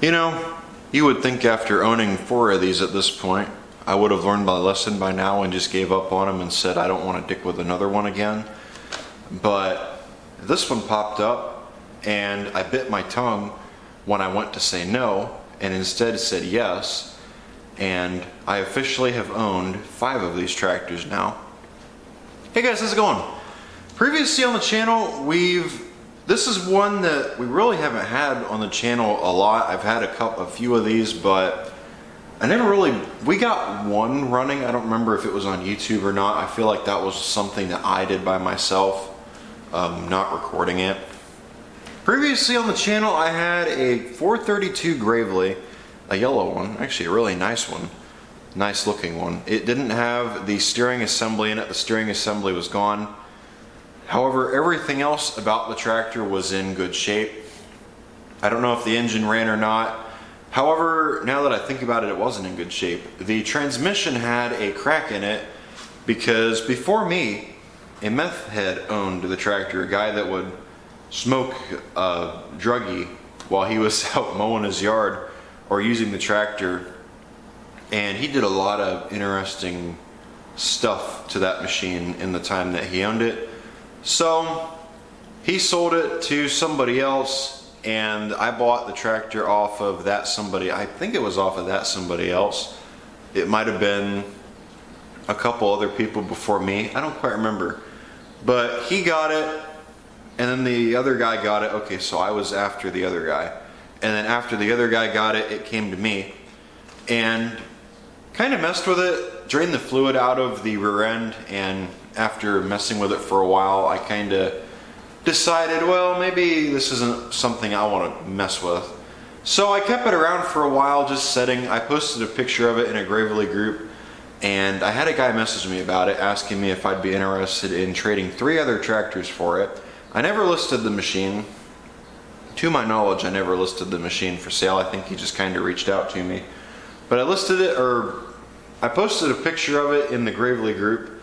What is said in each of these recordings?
You know, you would think after owning 4 of these at this point, I would have learned my lesson by now and just gave up on them and said I don't want to dick with another one again. But this one popped up and I bit my tongue when I went to say no and instead said yes. And I officially have owned 5 of these tractors now. Hey guys, how's it going? Previously on the channel, this is one that we really haven't had on the channel a lot. I've had a few of these, but we got one running. I don't remember if it was on YouTube or not. I feel like that was something that I did by myself, not recording it. Previously on the channel, I had a 432 Gravely, a yellow one, actually a really nice one, nice looking one. It didn't have the steering assembly in it. The steering assembly was gone. However, everything else about the tractor was in good shape. I don't know if the engine ran or not. However, now that I think about it, it wasn't in good shape. The transmission had a crack in it because before me, a meth head owned the tractor, a guy that would smoke a druggie while he was out mowing his yard or using the tractor. And he did a lot of interesting stuff to that machine in the time that he owned it. So he sold it to somebody else and I bought the tractor off of that somebody. I think it was off of that somebody else. It might have been a couple other people before me. I don't quite remember. But he got it and then the other guy got it. Okay, so I was after the other guy. And then after the other guy got it, it came to me. And kind of messed with it, drained the fluid out of the rear end, and after messing with it for a while, I kind of decided, well, maybe this isn't something I want to mess with. So I kept it around for a while, just setting. I posted a picture of it in a Gravely group, and I had a guy message me about it, asking me if I'd be interested in trading 3 other tractors for it. I never listed the machine. To my knowledge, I never listed the machine for sale. I think he just kind of reached out to me. But I listed it, or I posted a picture of it in the Gravely group,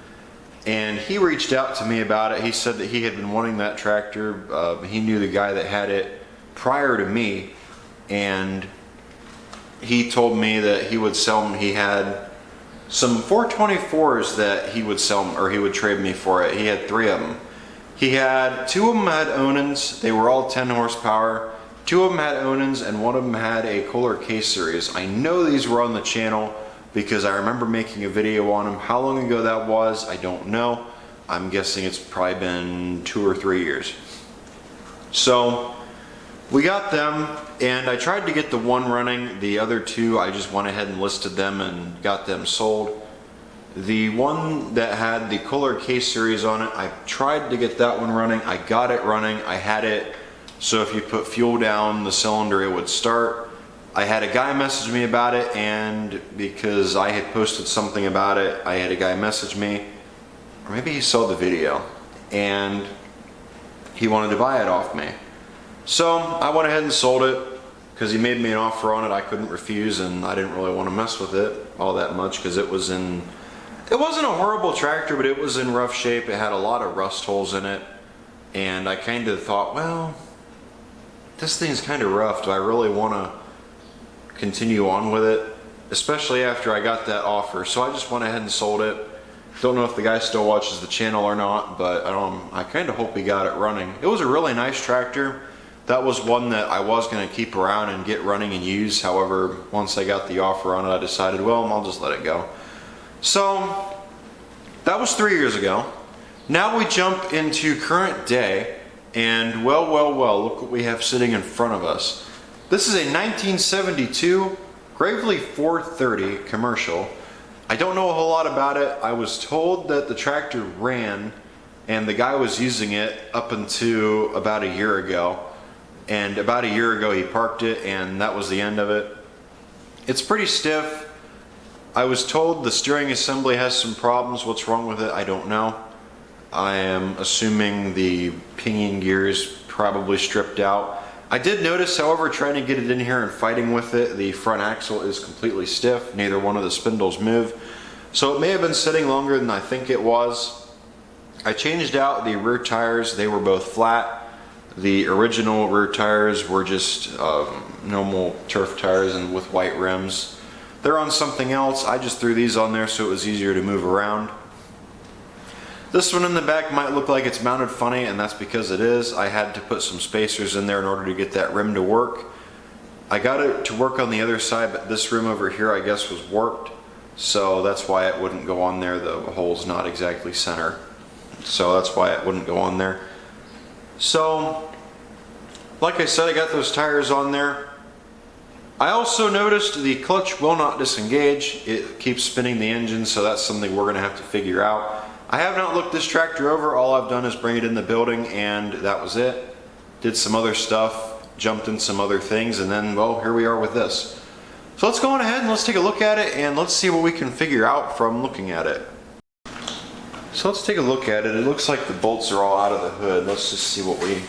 and he reached out to me about it. He said that he had been wanting that tractor. He knew the guy that had it prior to me, and he told me that he would sell me. He had some 424s that he would sell me, or he would trade me for it. He had 3 of them. He had 2 of them had Onins. They were all 10 horsepower. 2 of them had Onins, and 1 of them had a Kohler K series. I know these were on the channel because I remember making a video on them. How long ago that was, I don't know. I'm guessing it's probably been 2 or 3 years. So we got them, and I tried to get the one running. The other 2, I just went ahead and listed them and got them sold. The one that had the Kohler K series on it, I tried to get that one running. I got it running. I had it so if you put fuel down the cylinder, it would start. I had a guy message me about it, and because I had posted something about it, I had a guy message me, or maybe he saw the video, and he wanted to buy it off me. So I went ahead and sold it because he made me an offer on it I couldn't refuse, and I didn't really want to mess with it all that much because it wasn't a horrible tractor, but it was in rough shape. It had a lot of rust holes in it, and I kind of thought, well, this thing's kind of rough. Do I really want to continue on with it, especially after I got that offer? So I just went ahead and sold it. Don't know if the guy still watches the channel or not, but I kind of hope he got it running. It was a really nice tractor. That was one that I was going to keep around and get running and use. However, once I got the offer on it, I decided, well, I'll just let it go. So that was 3 years ago. Now we jump into current day, and well, look what we have sitting in front of us. This is a 1972 Gravely 430 commercial. I don't know a whole lot about it. I was told that the tractor ran and the guy was using it up until about a year ago. And about a year ago he parked it, and that was the end of it. It's pretty stiff. I was told the steering assembly has some problems. What's wrong with it, I don't know. I am assuming the pinion gear's probably stripped out. I did notice, however, trying to get it in here and fighting with it, the front axle is completely stiff. Neither one of the spindles move. So it may have been sitting longer than I think it was. I changed out the rear tires. They were both flat. The original rear tires were just normal turf tires and with white rims. They're on something else. I just threw these on there so it was easier to move around. This one in the back might look like it's mounted funny, and that's because it is. I had to put some spacers in there in order to get that rim to work. I got it to work on the other side, but this rim over here I guess was warped, so that's why it wouldn't go on there. The hole's not exactly center, so that's why it wouldn't go on there. So, like I said, I got those tires on there. I also noticed the clutch will not disengage. It keeps spinning the engine, so that's something we're going to have to figure out. I have not looked this tractor over. All I've done is bring it in the building, and that was it. Did some other stuff, jumped in some other things, and then, well, here we are with this. So let's go on ahead and let's take a look at it, and let's see what we can figure out from looking at it. So let's take a look at it. It looks like the bolts are all out of the hood. Let's just see what we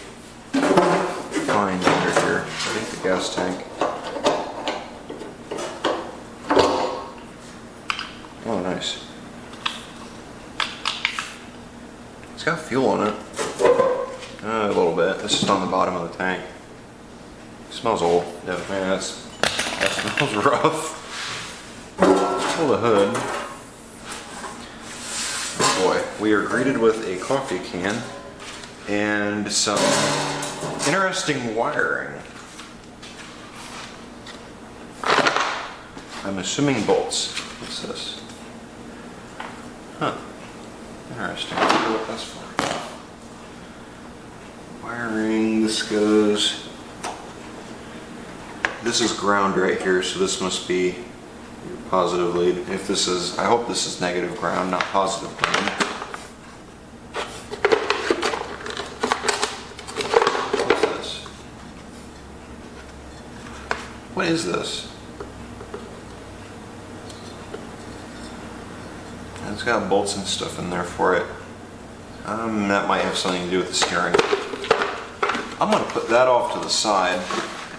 find under here. I think the gas tank. Oh, nice. It's got fuel on it. A little bit. This is on the bottom of the tank. It smells old. Yeah, man, that smells rough. Pull the hood. Oh boy, we are greeted with a coffee can and some interesting wiring. I'm assuming bolts. What's this? Huh. Interesting. I wonder what that's for. Wiring, this goes. This is ground right here, so this must be your positive lead. If this is, I hope this is negative ground, not positive ground. What's this? What is this? It's got bolts and stuff in there for it. That might have something to do with the steering. I'm going to put that off to the side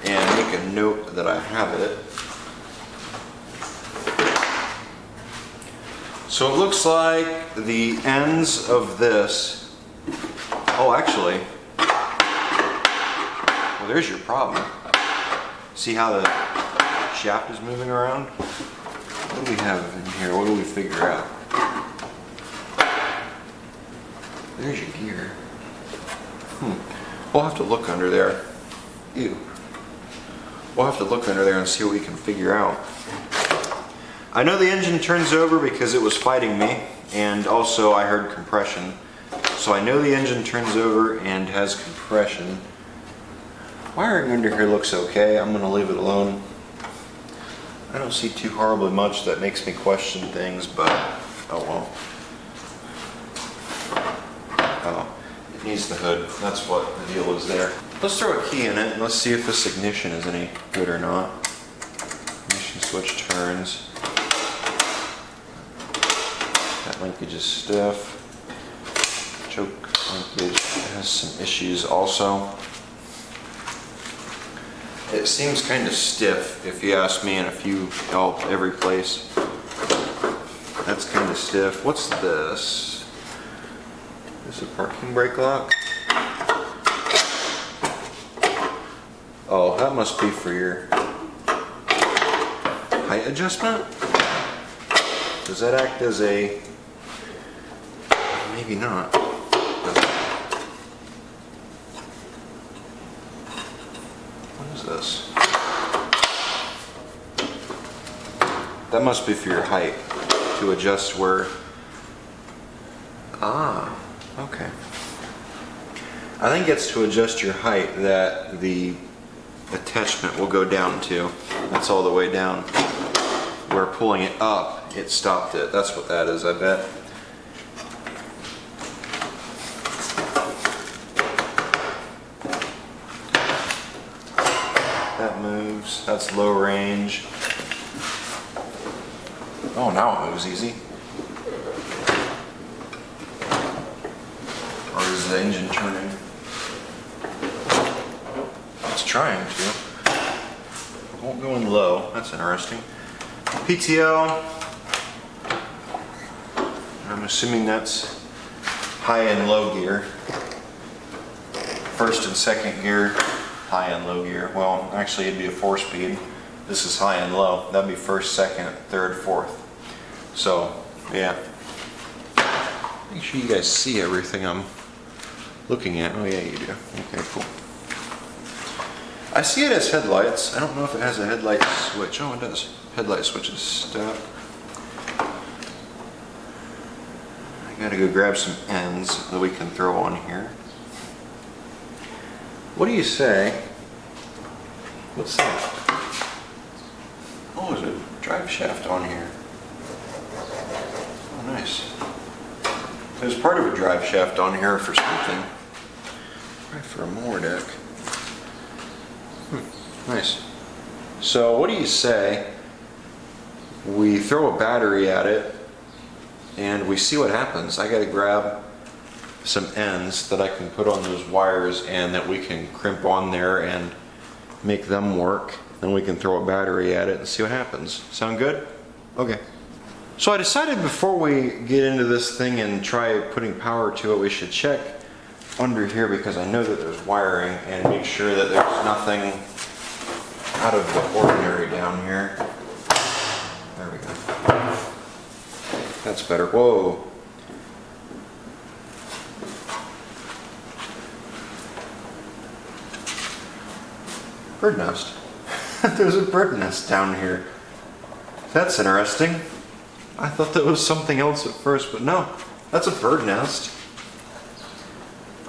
and make a note that I have it. So it looks like the ends of this, oh actually, well there's your problem. See how the shaft is moving around? What do we have in here? What do we figure out? There's your gear. We'll have to look under there. Ew. We'll have to look under there and see what we can figure out. I know the engine turns over because it was fighting me, and also I heard compression. So I know the engine turns over and has compression. Wiring under here looks okay. I'm going to leave it alone. I don't see too horribly much that makes me question things, but oh well. Oh, it needs the hood. That's what the deal is there. Let's throw a key in it and let's see if this ignition is any good or not. Ignition switch turns. That linkage is stiff. Choke linkage has some issues also. It seems kind of stiff, if you ask me, in every place. That's kind of stiff. What's this? Is this a parking brake lock? Oh, that must be for your height adjustment? Does that act as a... Maybe not. What is this? That must be for your height, to adjust where... Ah, okay. I think it's to adjust your height that the attachment will go down to. That's all the way down. Where pulling it up, it stopped it. That's what that is, I bet. That moves. That's low range. Oh, now it moves easy. Or is the engine turning? It's trying to. It won't go in low. That's interesting. PTO. I'm assuming that's high and low gear. first and second gear, high and low gear. Well, actually it'd be a 4-speed. This is high and low. That'd be first, second, third, fourth. So, yeah. Make sure you guys see everything I'm looking at. Oh yeah, you do. Okay, cool. I see it as headlights. I don't know if it has a headlight switch. Oh, it does. Headlight switch is stuck. I gotta go grab some ends that we can throw on here. What do you say? What's that? Oh, there's a drive shaft on here. Oh, nice. There's part of a drive shaft on here for something. Right, for a mower deck. Nice. So what do you say we throw a battery at it and we see what happens? I gotta grab some ends that I can put on those wires and that we can crimp on there and make them work. Then we can throw a battery at it and see what happens. Sound good? Okay. So I decided before we get into this thing and try putting power to it, we should check under here because I know that there's wiring and make sure that there's nothing out of the ordinary down here. There we go. That's better. Whoa. Bird nest. There's a bird nest down here. That's interesting. I thought that was something else at first, but no, that's a bird nest.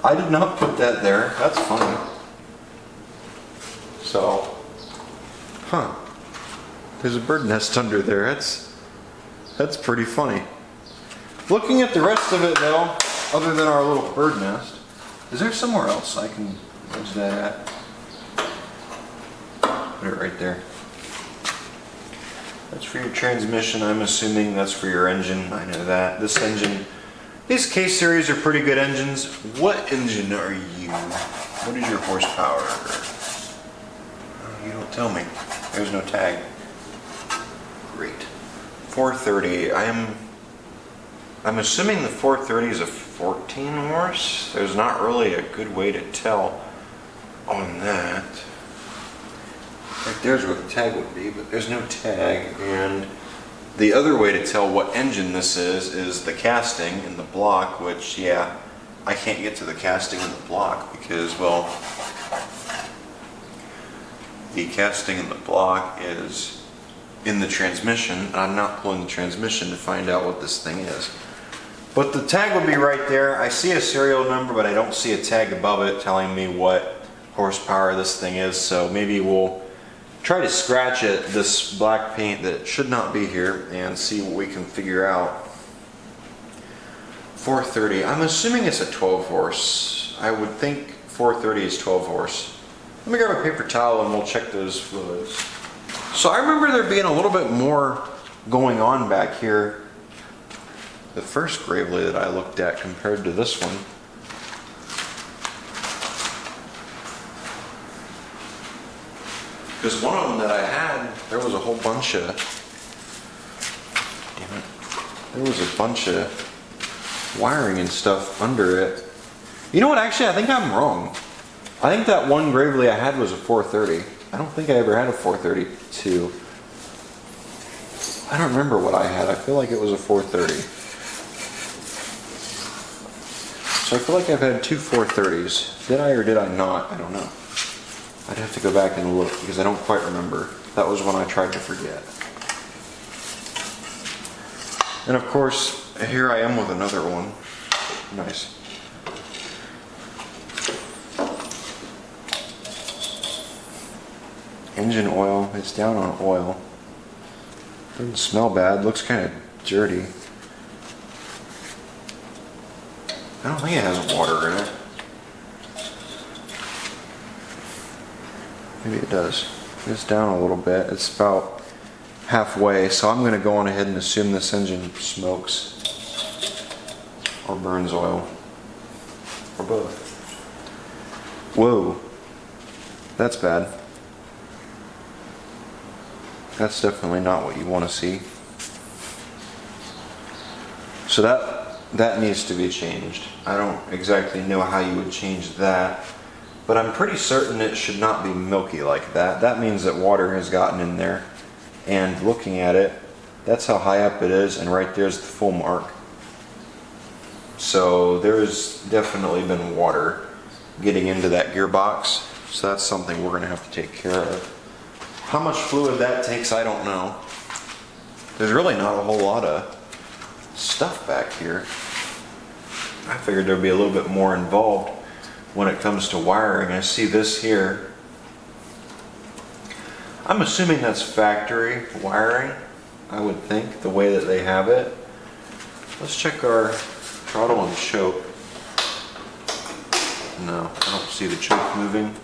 I did not put that there. That's funny. So, huh. There's a bird nest under there. That's pretty funny. Looking at the rest of it though, other than our little bird nest, is there somewhere else I can wedge that at? Put it right there. That's for your transmission, I'm assuming. That's for your engine, I know that. This engine, these K-Series are pretty good engines. What engine are you? What is your horsepower? Oh, you don't tell me. There's no tag. Great. 430, I'm assuming the 430 is a 14 horse. There's not really a good way to tell on that. Right there's where the tag would be, but there's no tag. And the other way to tell what engine this is the casting in the block, which, yeah, I can't get to the casting in the block because, well, the casting in the block is in the transmission. I'm not pulling the transmission to find out what this thing is. But the tag would be right there. I see a serial number, but I don't see a tag above it telling me what horsepower this thing is, so maybe we'll try to scratch at this black paint that should not be here and see what we can figure out. 430, I'm assuming it's a 12 horse. I would think 430 is 12 horse. Let me grab a paper towel and we'll check those fluids. So I remember there being a little bit more going on back here the first Gravely that I looked at compared to this one. Because one of them that I had, there was a whole bunch of, damn it, there was a bunch of wiring and stuff under it. You know what, actually I think I'm wrong. I think that one Gravely I had was a 430. I don't think I ever had a 432. I don't remember what I had. I feel like it was a 430. So I feel like I've had two 430s. Did I or did I not? I don't know. I'd have to go back and look because I don't quite remember. That was one I tried to forget. And of course, here I am with another one. Nice. Engine oil, it's down on oil. Doesn't smell bad, looks kind of dirty. I don't think it has water in it. Maybe it does. It's down a little bit. It's about halfway, so I'm going to go on ahead and assume this engine smokes or burns oil or both. Whoa, that's bad. That's definitely not what you want to see. So that needs to be changed. I don't exactly know how you would change that. but I'm pretty certain it should not be milky like that. That means that water has gotten in there. And looking at it, that's how high up it is, and right there's the full mark. So there's definitely been water getting into that gearbox. So that's something we're gonna have to take care of. How much fluid that takes, I don't know. There's really not a whole lot of stuff back here. I figured there'd be a little bit more involved when it comes to wiring. I see this here. I'm assuming that's factory wiring, I would think, the way that they have it. Let's check our throttle and choke. No, I don't see the choke moving.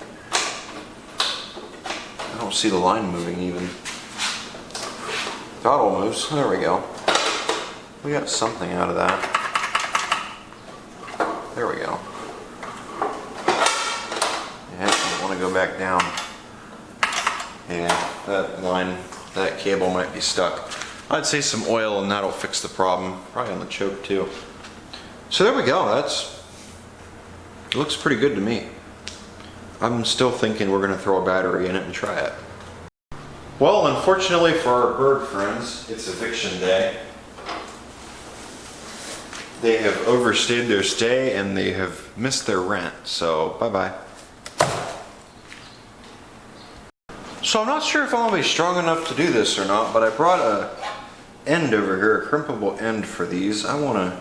I don't see the line moving even. Throttle moves. There we go. We got something out of that. There we go. Yeah, I want to go back down. Yeah, that line, that cable might be stuck. I'd say some oil and that'll fix the problem. Probably on the choke too. So there we go. It looks pretty good to me. I'm still thinking we're going to throw a battery in it and try it. Well, unfortunately for our bird friends, it's eviction day. They have overstayed their stay and they have missed their rent, so bye-bye. So I'm not sure if I'm going to be strong enough to do this or not, but I brought a end over here, a crimpable end for these. I want to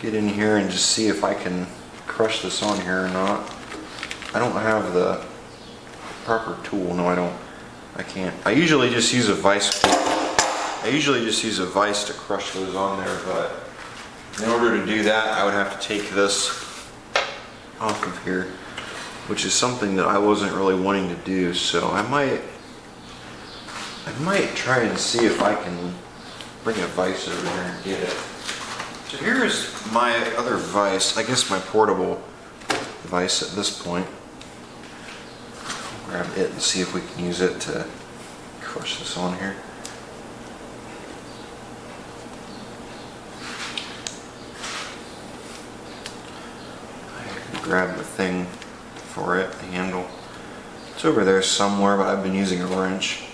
get in here and just see if I can crush this on here or not. I don't have the proper tool. No, I don't. I can't. I usually just use a vise. I usually just use a vise to crush those on there, but in order to do that, I would have to take this off of here, which is something that I wasn't really wanting to do. So I might try and see if I can bring a vise over here and get it. So here's my other vise. I guess my portable vise at this point. Grab it and see if we can use it to crush this on here. Grab the thing for it, the handle. It's over there somewhere, but I've been using a wrench.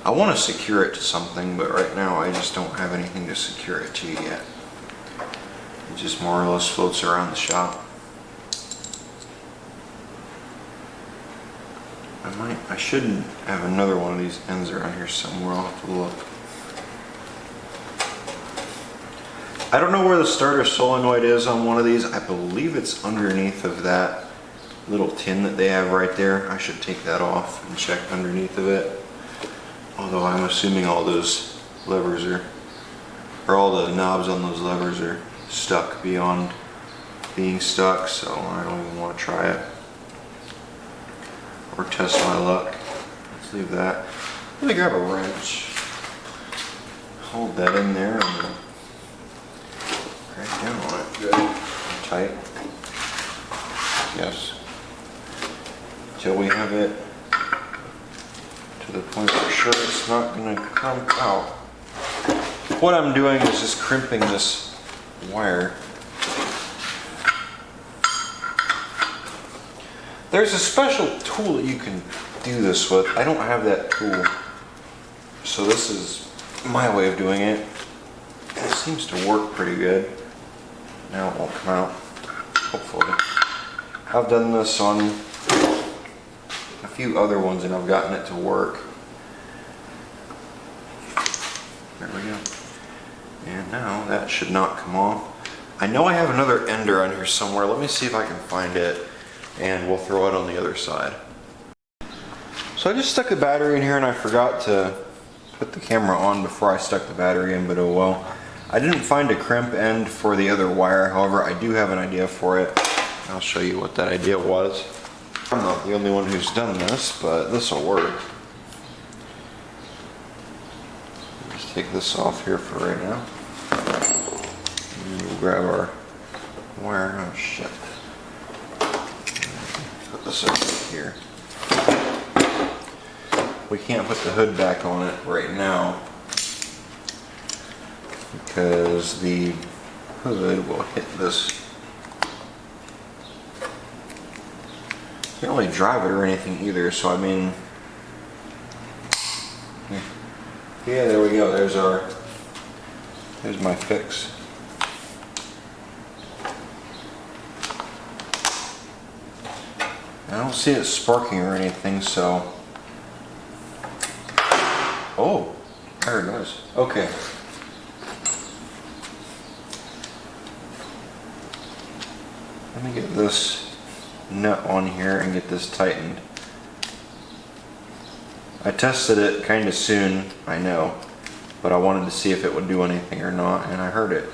I want to secure it to something, but right now I just don't have anything to secure it to yet. It just more or less floats around the shop. I should have another one of these ends around here somewhere. I'll have to look. I don't know where the starter solenoid is on one of these. I believe it's underneath of that little tin that they have right there. I should take that off and check underneath of it. Although I'm assuming all those levers or all the knobs on those levers are stuck beyond being stuck, so I don't even want to try it. Or test my luck. Let's leave that. Let me grab a wrench. Hold that in there and crack down on it. Good. And tight. Yes. Until we have it to the point for sure it's not going to come out. What I'm doing is just crimping this wire. There's a special tool that you can do this with. I don't have that tool, so this is my way of doing it. It seems to work pretty good. Now it won't come out, hopefully. I've done this on a few other ones and I've gotten it to work. There we go. And now that should not come off. I know I have another ender on here somewhere. Let me see if I can find it and we'll throw it on the other side. So I just stuck the battery in here and I forgot to put the camera on before I stuck the battery in, but oh well. I didn't find a crimp end for the other wire, however I do have an idea for it. I'll show you what that idea was. I'm not the only one who's done this, but this will work. Just take this off here for right now. And we'll grab our wire. Oh shit. Put this over here. We can't put the hood back on it right now because the hood will hit this can't really drive it or anything either, so I mean, yeah, there we go. There's my fix. I don't see it sparking or anything, so. Oh, I heard noise. Okay. Let me get this nut on here and get this tightened. I tested it kind of soon, I know, but I wanted to see if it would do anything or not, and I heard it.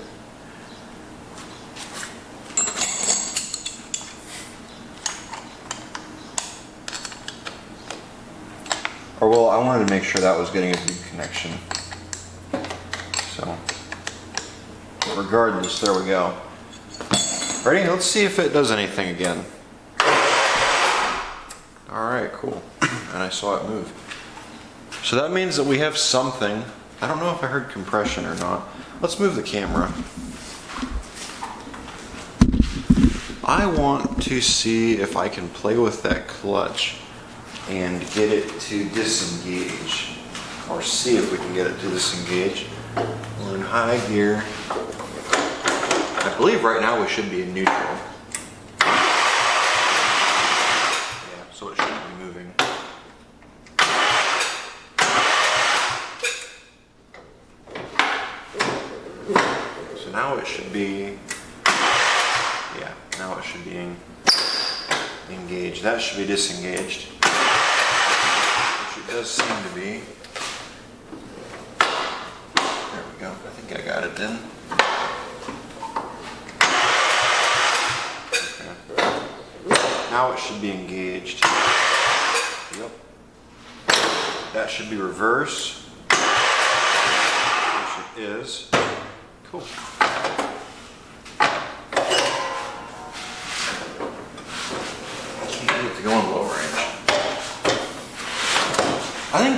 Or well, I wanted to make sure that was getting a good connection. So, regardless, there we go. Ready? Let's see if it does anything again. Alright, cool. And I saw it move. So that means that we have something. I don't know if I heard compression or not. Let's move the camera. I want to see if I can play with that clutch and get it to disengage. Or see if we can get it to disengage. We're in high gear. I believe right now we should be in neutral. Yeah, so it shouldn't be moving. So now it should be, yeah, now it should be engaged. That should be disengaged, which it does seem to be. There we go. I think I got it then. Now it should be engaged. Yep. That should be reverse. Which it is. Cool. I can't get it to go in low range. I think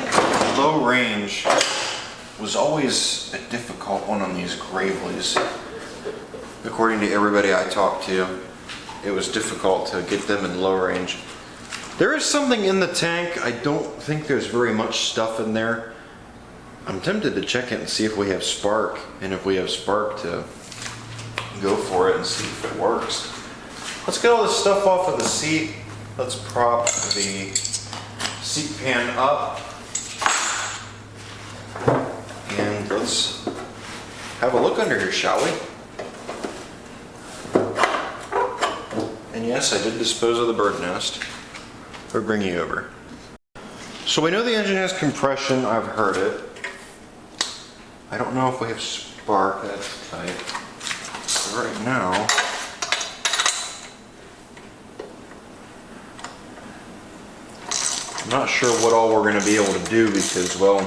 low range was always a difficult one on these gravelys. According to everybody I talked to, it was difficult to get them in low range. There is something in the tank. I don't think there's very much stuff in there. I'm tempted to check it and see if we have spark, and if we have spark to go for it and see if it works. Let's get all this stuff off of the seat. Let's prop the seat pan up, and let's have a look under here, shall we? And yes, I did dispose of the bird nest. Or bring you over. So we know the engine has compression. I've heard it. I don't know if we have spark. That's tight. So right now, I'm not sure what all we're going to be able to do because, well,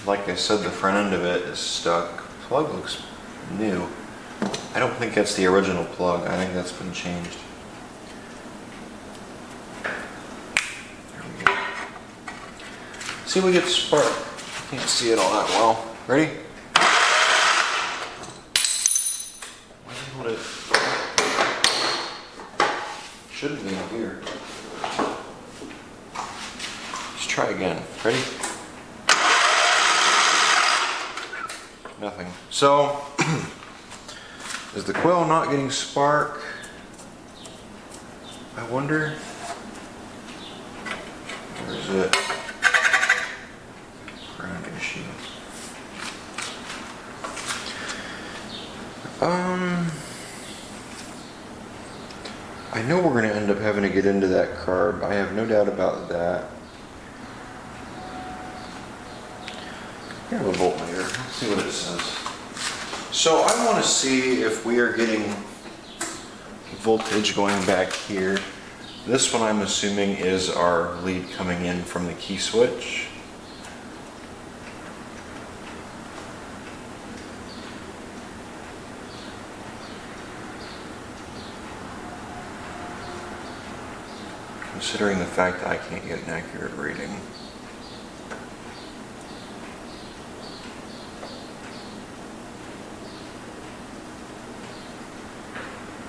like I said, the front end of it is stuck. Plug looks new. I don't think that's the original plug. I think that's been changed. There we go. See if we get spark. Can't see it all that well. Ready? Why would it? Shouldn't be in here. Let's try again. Ready? Nothing. So. Is the coil not getting spark? I wonder. Where is it? Grounding sheet. I know we're going to end up having to get into that carb. I have no doubt about that. I have a voltmeter. Let's see what it says. So I want to see if we are getting voltage going back here. This one I'm assuming is our lead coming in from the key switch. Considering the fact that I can't get an accurate reading.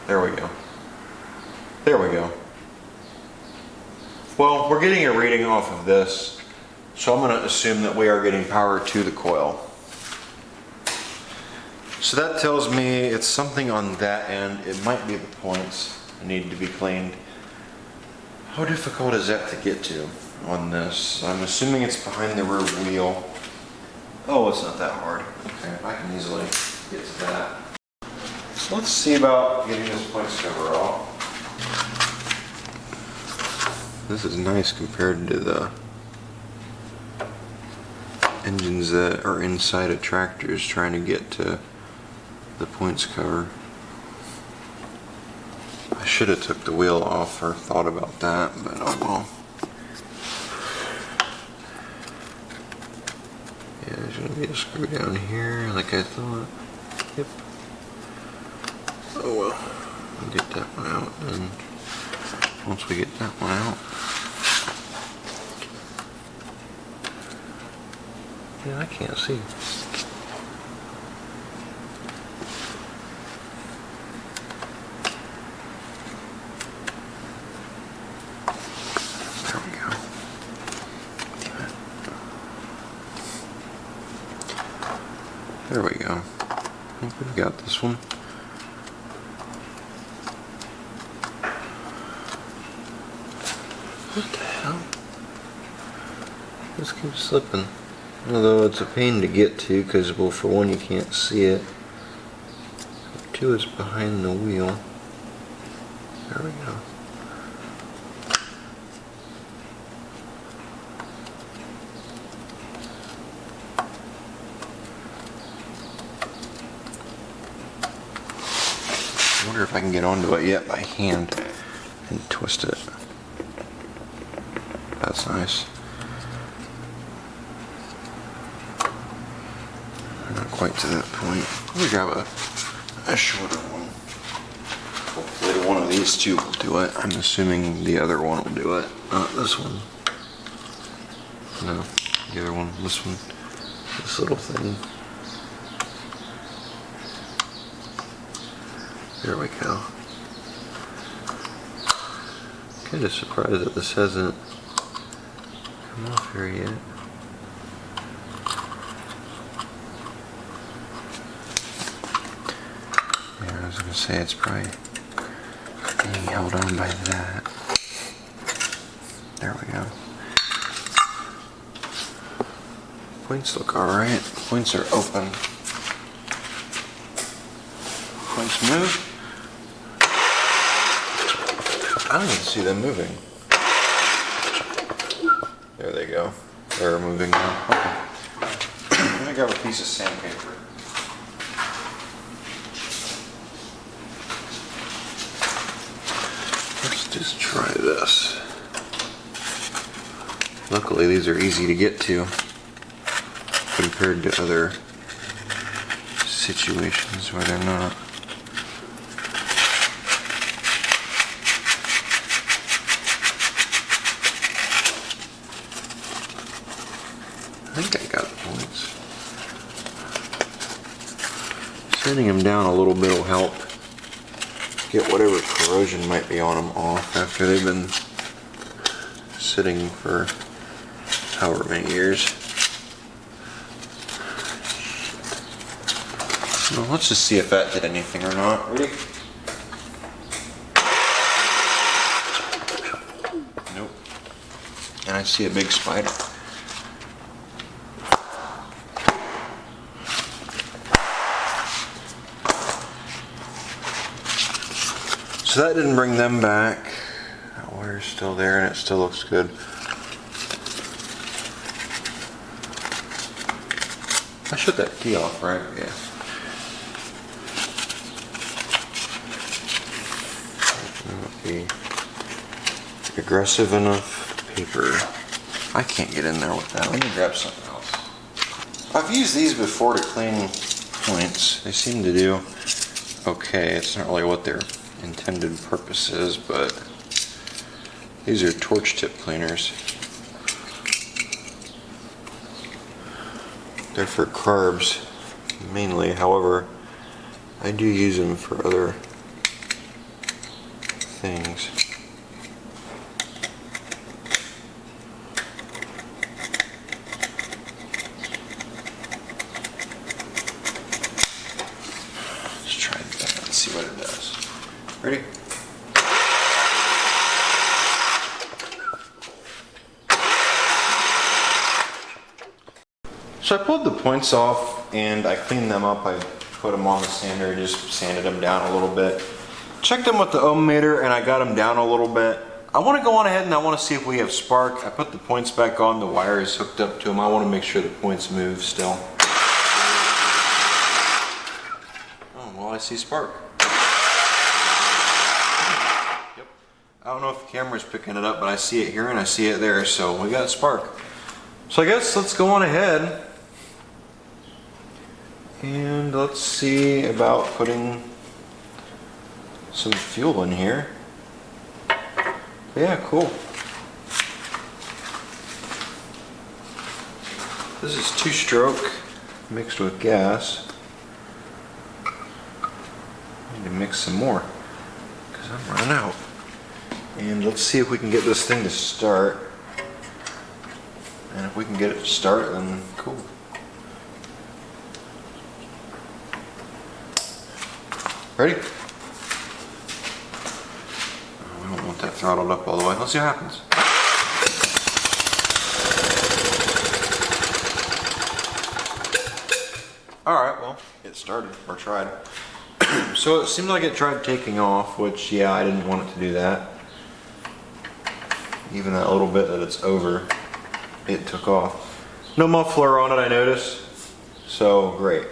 There we go. There we go. Well, we're getting a reading off of this, so I'm going to assume that we are getting power to the coil. So that tells me it's something on that end. It might be the points that need to be cleaned. How difficult is that to get to on this? I'm assuming it's behind the rear wheel. Oh, it's not that hard. Okay, I can easily get to that. So let's see about getting this points cover off. This is nice compared to the engines that are inside of tractors trying to get to the points cover. I should have took the wheel off or thought about that, but oh well. Yeah, there's going to be a screw down here like I thought. Yep. Oh well. We'll get that one out, and once we get that one out, yeah, I can't see. There we go. Damn it. There we go. I think we've got this one. What the hell? This keeps slipping. Although it's a pain to get to because, well, for one, you can't see it. For two, it's behind the wheel. There we go. I wonder if I can get onto it yet by hand and twist it. That's nice. Not quite to that point. Let me grab a shorter one. Hopefully one of these two will do it. I'm assuming the other one will do it. Not this one. No, the other one. This one. This little thing. There we go. Kind of surprised that this hasn't come off here yet. Yeah, I was going to say it's probably being held on by that. There we go. Points look alright. Points are open. Points move. I don't even see them moving. There they go. They're moving now. Okay. I'm gonna grab a piece of sandpaper. Let's just try this. Luckily, these are easy to get to compared to other situations where they're not. I think I got the points. Sanding them down a little bit will help get whatever corrosion might be on them off after they've been sitting for however many years. Well, let's just see if that did anything or not. Ready? Nope. And I see a big spider. So that didn't bring them back. That wire's still there and it still looks good. I shut that key off, right? Yeah. Be aggressive enough paper. I can't get in there with that. Let me grab something else. I've used these before to clean points. They seem to do okay. It's not really what their intended purpose is, but these are torch tip cleaners. They're for carbs mainly. However, I do use them for other things. see what it does. Ready? So I pulled the points off and I cleaned them up. I put them on the sander and just sanded them down a little bit. Checked them with the ohm meter and I got them down a little bit. I want to go on ahead and I want to see if we have spark. I put the points back on, the wire is hooked up to them. I want to make sure the points move still. Oh, well, I see spark. Yep. I don't know if the camera's picking it up, but I see it here and I see it there, so we got spark. So I guess let's go on ahead and let's see about putting some fuel in here. Yeah, cool. This is 2-stroke mixed with gas. I need to mix some more because I'm running out. And let's see if we can get this thing to start. And if we can get it to start, then cool. Ready? Oh, we don't want that throttled up all the way. Let's see what happens. Alright, well, it started, or tried. So it seemed like it tried taking off, which, yeah, I didn't want it to do that. Even that little bit that it's over, it took off. No muffler on it, I noticed. So, great.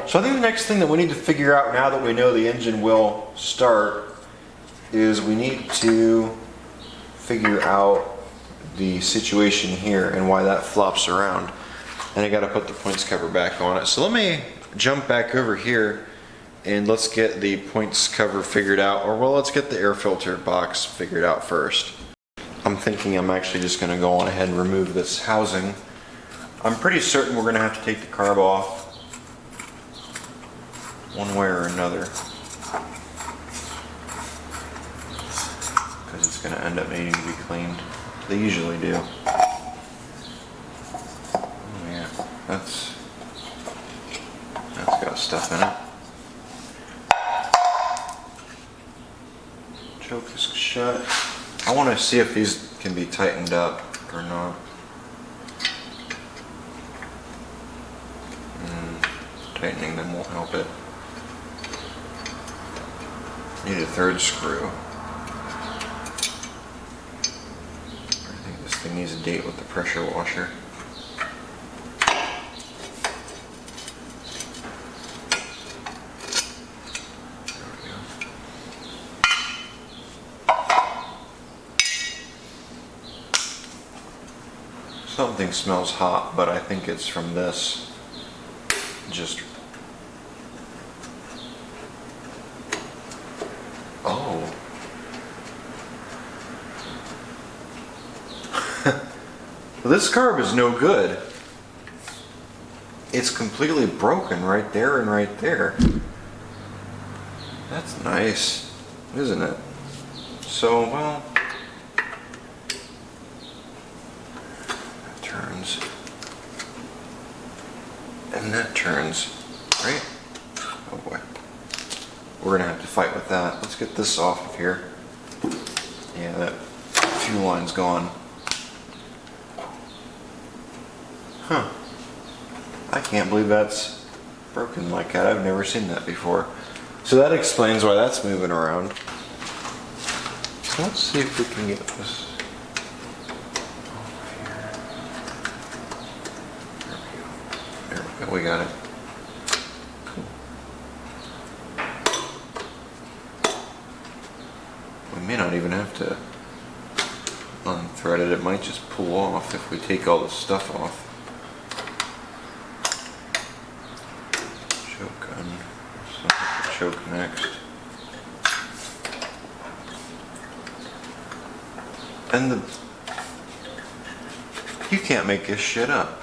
So I think the next thing that we need to figure out now that we know the engine will start is we need to figure out the situation here and why that flops around. And I gotta put the points cover back on it. So let me jump back over here and let's get the points cover figured out, or well, let's get the air filter box figured out first. I'm thinking I'm actually just gonna go on ahead and remove this housing. I'm pretty certain we're gonna have to take the carb off one way or another, because it's going to end up needing to be cleaned. They usually do. Oh yeah, that's got stuff in it. Choke is shut. I want to see if these can be tightened up or not. Tightening them won't help it. Need a third screw. I think this thing needs a date with the pressure washer. There we go. Something smells hot, but I think it's from this. Just oh. Well, this carb is no good. It's completely broken right there and right there. That's nice, isn't it? So, well, that turns. And that turns, right? Oh boy. We're gonna have to fight with that. Let's get this off of here. Yeah, that fuel line's gone. Huh. I can't believe that's broken like that. I've never seen that before. So that explains why that's moving around. So let's see if we can get this over here. There we go. We got it. Cool. We may not even have to unthread it. It might just pull off if we take all the stuff off. Choke gun. So I'll put the choke next. And you can't make this shit up.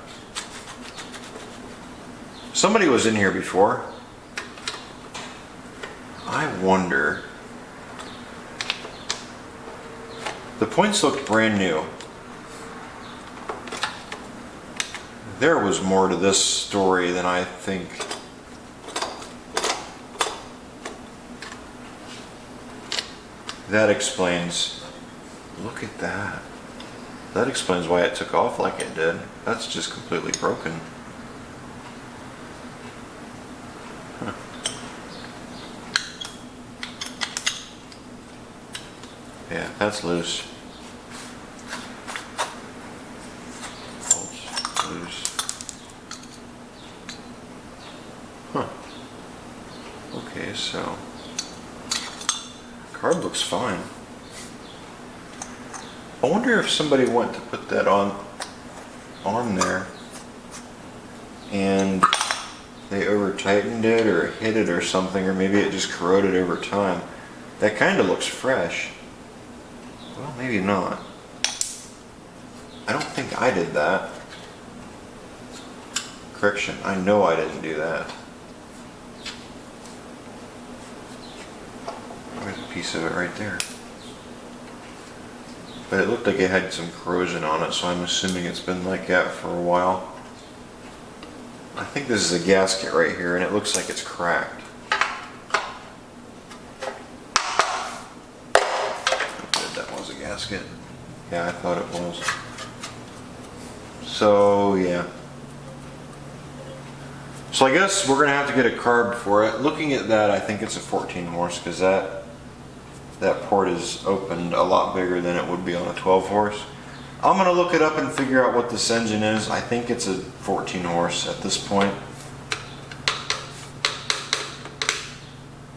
Somebody was in here before. I wonder. The points looked brand new. There was more to this story than I think That explains, look at that. That explains why it took off like it did. That's just completely broken. Huh. Yeah, that's loose. Bolts loose. Huh. Okay, so carb looks fine. I wonder if somebody went to put that on there and they over tightened it or hit it or something, or maybe it just corroded over time. That kind of looks fresh. Well, maybe not. I don't think I did that. Correction, I know I didn't do that. There's a piece of it right there. But it looked like it had some corrosion on it, so I'm assuming it's been like that for a while. I think this is a gasket right here, and it looks like it's cracked. That was a gasket. Yeah, I thought it was. So, yeah. So I guess we're going to have to get a carb for it. Looking at that, I think it's a 14 horse, because that port is opened a lot bigger than it would be on a 12 horse. I'm going to look it up and figure out what this engine is. I think it's a 14 horse at this point.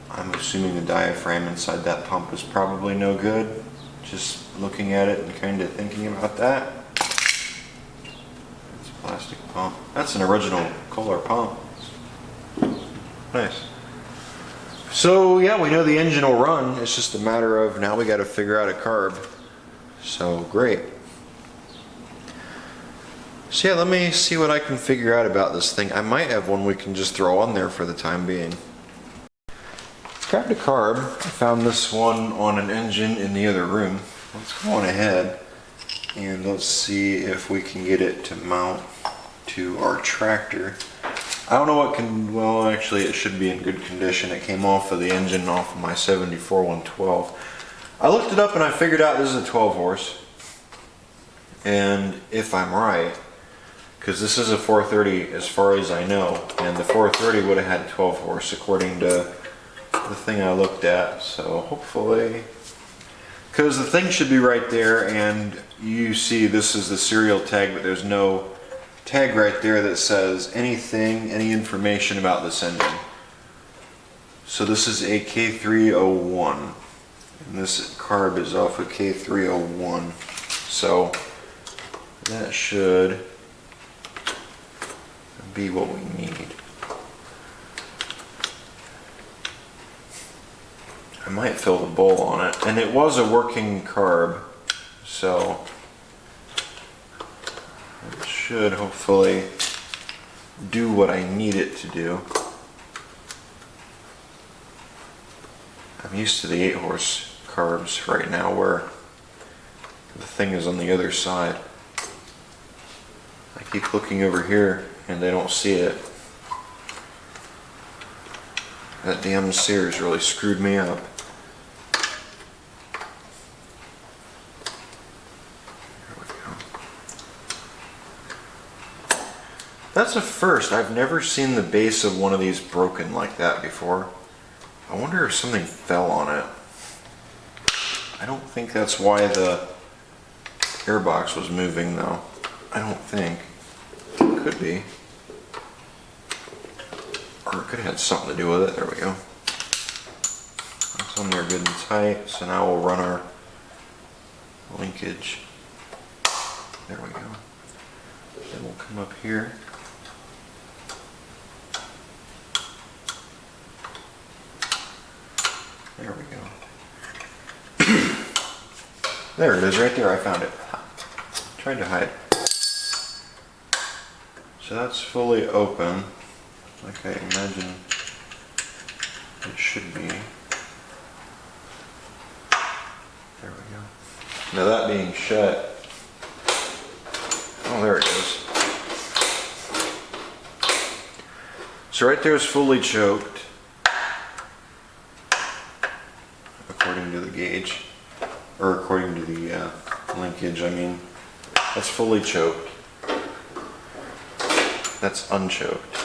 I'm assuming the diaphragm inside that pump is probably no good. Just looking at it and kind of thinking about that. It's a plastic pump. That's an original Kohler pump. Nice. So yeah, we know the engine will run. It's just a matter of now we got to figure out a carb. So great. So yeah, let me see what I can figure out about this thing. I might have one we can just throw on there for the time being. Grabbed a carb. I found this one on an engine in the other room. Let's go on ahead and let's see if we can get it to mount to our tractor. I don't know what can, well actually it should be in good condition. It came off of the engine off of my 74 112. I looked it up and I figured out this is a 12 horse. And if I'm right, because this is a 430 as far as I know, and the 430 would have had 12 horse according to the thing I looked at, so hopefully, because the thing should be right there, and you see this is the serial tag, but there's no tag right there that says anything, any information about this engine. So this is a K301, and this carb is off of K301, so that should be what we need. I might fill the bowl on it, and it was a working carb, so it should hopefully do what I need it to do. I'm used to the 8 horse carbs right now where the thing is on the other side. I keep looking over here and I don't see it. That damn Sears really screwed me up. There we go. That's a first. I've never seen the base of one of these broken like that before. I wonder if something fell on it. I don't think that's why the airbox was moving though. I don't think. It could be. Or it could have had something to do with it. There we go. That's on there good and tight. So now we'll run our linkage. There we go. Then we'll come up here. There we go. There it is right there. I found it. Tried to hide. So that's fully open, like I imagine it should be. There we go. Now that being shut, oh there it is. So right there is fully choked, according to the gauge. linkage. I mean, that's fully choked. That's unchoked.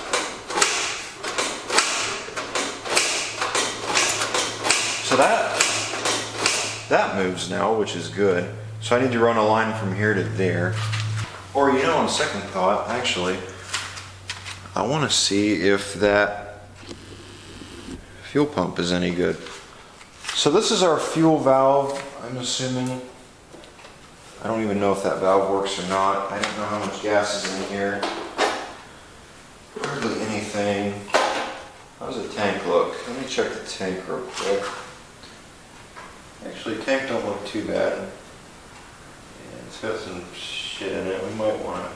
So that moves now, which is good. So I need to run a line from here to there. Or, you know, on second thought, actually, I want to see if that fuel pump is any good. So this is our fuel valve, I'm assuming. I don't even know if that valve works or not. I don't know how much gas is in here. Hardly anything. How's the tank look? Let me check the tank real quick. Actually, tank don't look too bad. Yeah, it's got some shit in it. We might want to.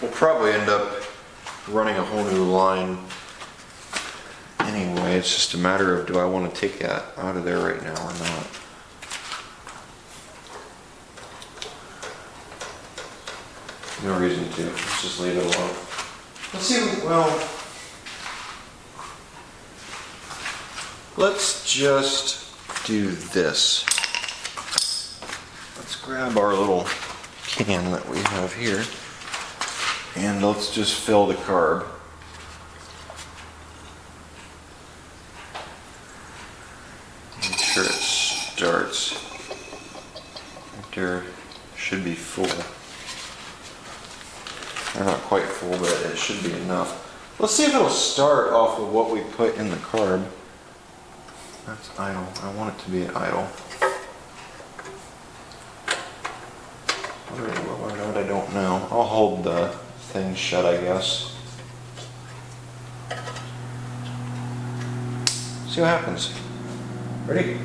We'll probably end up running a whole new line anyway. It's just a matter of, do I want to take that out of there right now or not? No reason to. Let's just leave it alone. Let's see. Well, let's just do this. Let's grab our little can that we have here and let's just fill the carb. Make sure it starts. Right there should be full. They're not quite full, but it should be enough. Let's see if it'll start off of what we put in the carb. That's idle. I want it to be idle. What I don't know. I'll hold the thing shut, I guess. See what happens. Ready?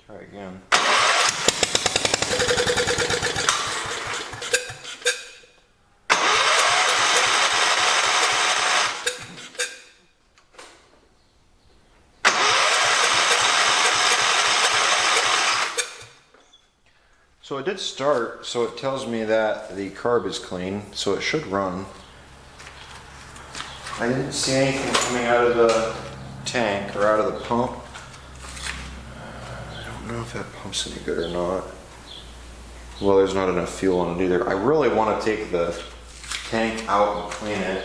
Try again. So it did start, so it tells me that the carb is clean, so it should run. I didn't see anything coming out of the tank or out of the pump. I don't know if that pump's any good or not. Well, there's not enough fuel on it either. I really want to take the tank out and clean it.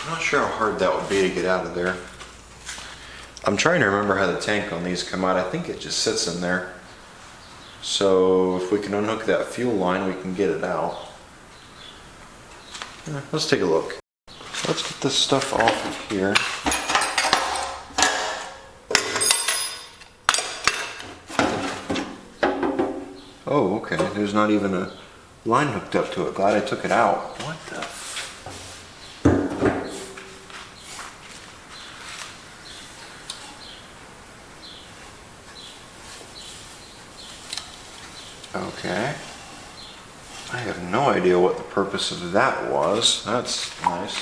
I'm not sure how hard that would be to get out of there. I'm trying to remember how the tank on these come out. I think it just sits in there. So if we can unhook that fuel line, we can get it out. Yeah, let's take a look. So let's get this stuff off of here. Oh, okay. There's not even a line hooked up to it. Glad I took it out. What the? Okay. I have no idea what the purpose of that was. That's nice.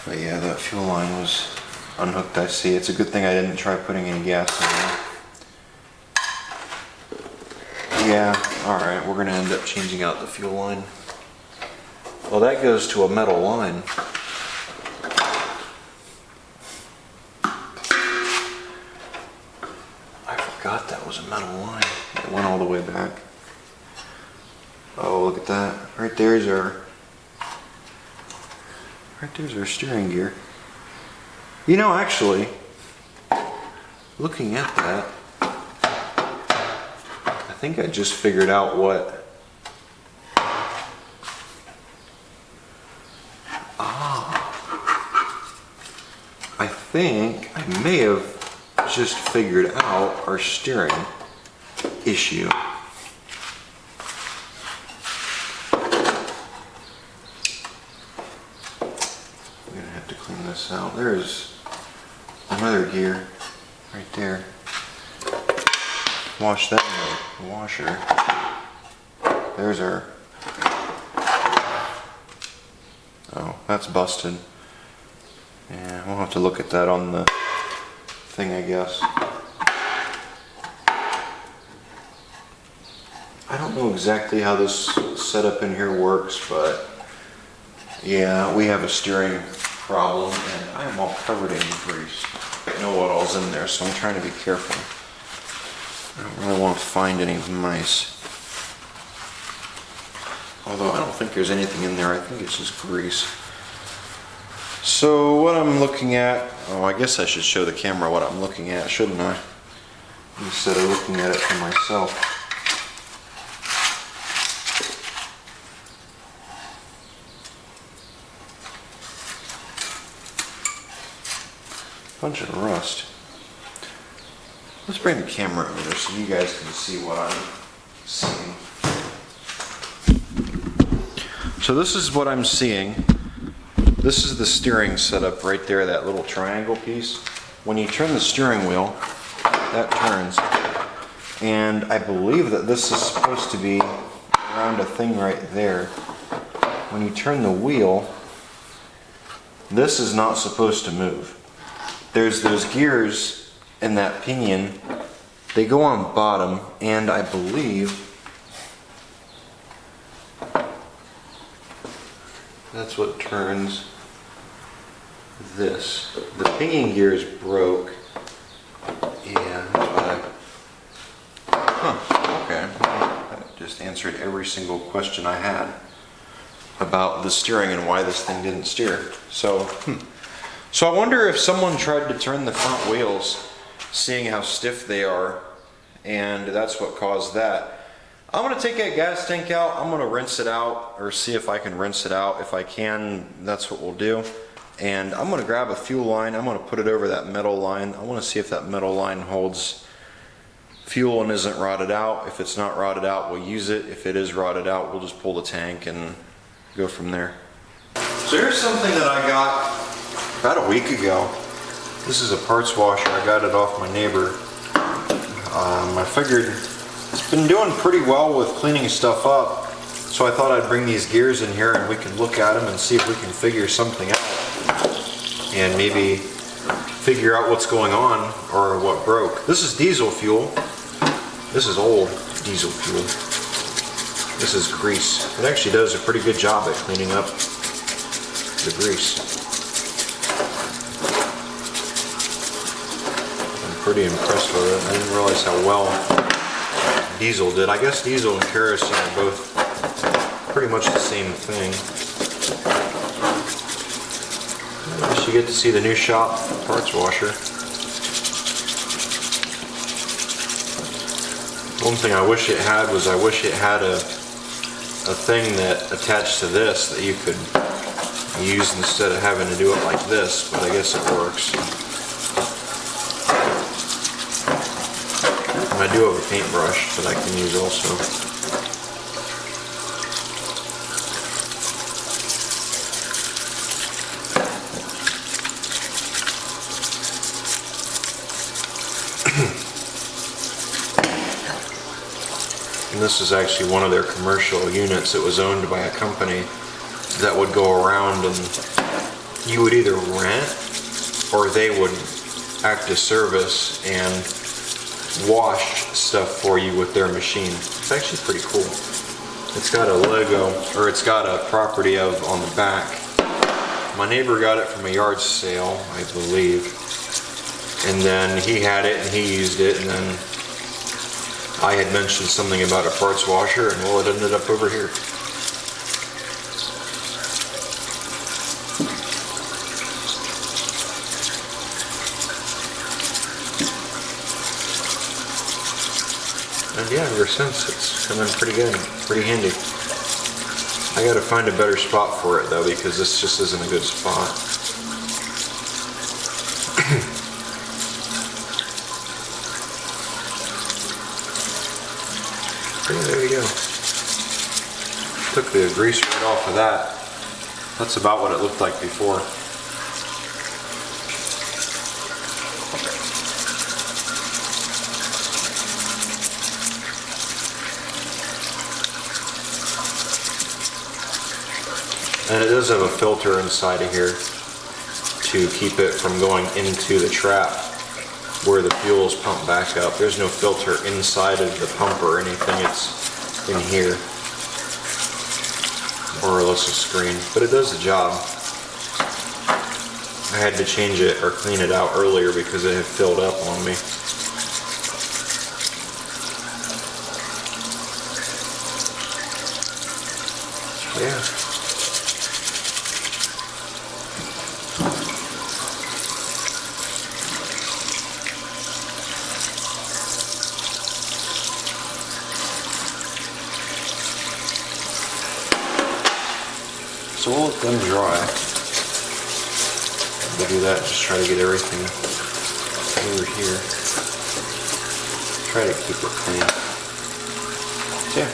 But yeah, that fuel line was unhooked, I see. It's a good thing I didn't try putting any gas in there. Yeah, alright, we're gonna end up changing out the fuel line. Well, that goes to a metal line. I forgot that was a metal line. It went all the way back. Oh, look at that. Right there's our steering gear. You know, actually, looking at that, I think I just figured out what. I think I may have just figured out our steering issue. I'm gonna have to clean this out. There's another gear right there. Wash that in the washer. There's our. Oh, that's busted. Yeah, we'll have to look at that on the thing, I guess. I don't know exactly how this setup in here works, but yeah, we have a steering problem and I am all covered in grease. I know what all's in there, so I'm trying to be careful. I don't really want to find any mice. Although I don't think there's anything in there, I think it's just grease. So what I'm looking at, oh, I guess I should show the camera what I'm looking at, shouldn't I? Instead of looking at it for myself. Bunch of rust. Let's bring the camera over there so you guys can see what I'm seeing. So this is what I'm seeing. This is the steering setup right there, that little triangle piece. When you turn the steering wheel, that turns. And I believe that this is supposed to be around a thing right there. When you turn the wheel, this is not supposed to move. There's those gears in that pinion. They go on bottom, and I believe that's what turns this. The pinion gear is broke. Yeah, that's what okay. That just answered every single question I had about the steering and why this thing didn't steer. So I wonder if someone tried to turn the front wheels, seeing how stiff they are, and that's what caused that. I'm going to take that gas tank out. I'm going to rinse it out, or see if I can rinse it out. If I can, that's what we'll do. And I'm going to grab a fuel line. I'm going to put it over that metal line. I want to see if that metal line holds fuel and isn't rotted out. If it's not rotted out, we'll use it. If it is rotted out, we'll just pull the tank and go from there. So here's something that I got about a week ago. This is a parts washer. I got it off my neighbor. I figured it's been doing pretty well with cleaning stuff up, so I thought I'd bring these gears in here and we can look at them and see if we can figure something out and maybe figure out what's going on or what broke. This is diesel fuel. This is old diesel fuel. This is grease. It actually does a pretty good job at cleaning up the grease. Pretty impressed with it. I didn't realize how well diesel did. I guess diesel and kerosene are both pretty much the same thing. I guess you get to see the new shop parts washer. One thing I wish it had was I wish it had a thing that attached to this that you could use instead of having to do it like this, but I guess it works. I do have a paintbrush that I can use also. And this is actually one of their commercial units. It was owned by a company that would go around and you would either rent or they would act as service and wash stuff for you with their machine. It's actually pretty cool. It's got a logo, or it's got a property of on the back. My neighbor got it from a yard sale, I believe. And then he had it and he used it, and then I had mentioned something about a parts washer, and well, it ended up over here. And yeah, ever since it's come in pretty good, pretty handy. I gotta find a better spot for it though, because this just isn't a good spot. Yeah, there you go. Took the grease right off of that. That's about what it looked like before. And it does have a filter inside of here to keep it from going into the trap where the fuel is pumped back up. There's no filter inside of the pump or anything. It's in here. More or less a screen, but it does the job. I had to change it or clean it out earlier because it had filled up on me. Yeah. So we'll let them dry. We'll do that, just try to get everything over here. Try to keep it clean. So yeah.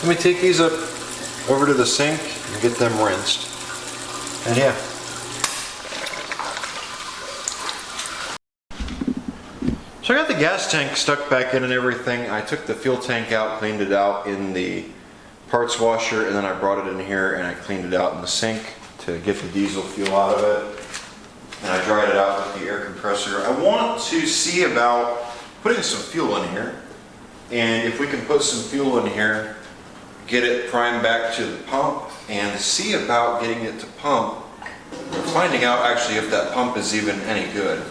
Let me take these up over to the sink and get them rinsed. And yeah. So I got the gas tank stuck back in and everything. I took the fuel tank out, cleaned it out in the parts washer, and then I brought it in here and I cleaned it out in the sink to get the diesel fuel out of it. And I dried it out with the air compressor. I want to see about putting some fuel in here. And if we can put some fuel in here, get it primed back to the pump, and see about getting it to pump, finding out actually if that pump is even any good.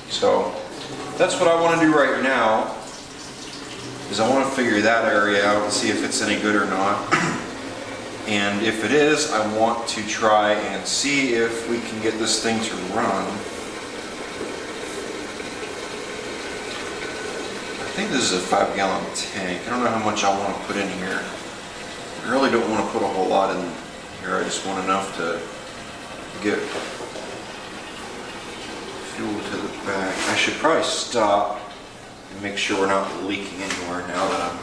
So that's what I want to do right now, is I want to figure that area out and see if it's any good or not. And if it is, I want to try and see if we can get this thing to run. I think this is a 5-gallon tank. I don't know how much I want to put in here. I really don't want to put a whole lot in here. I just want enough to get fuel to the back. I should probably stop and make sure we're not leaking anywhere now that I'm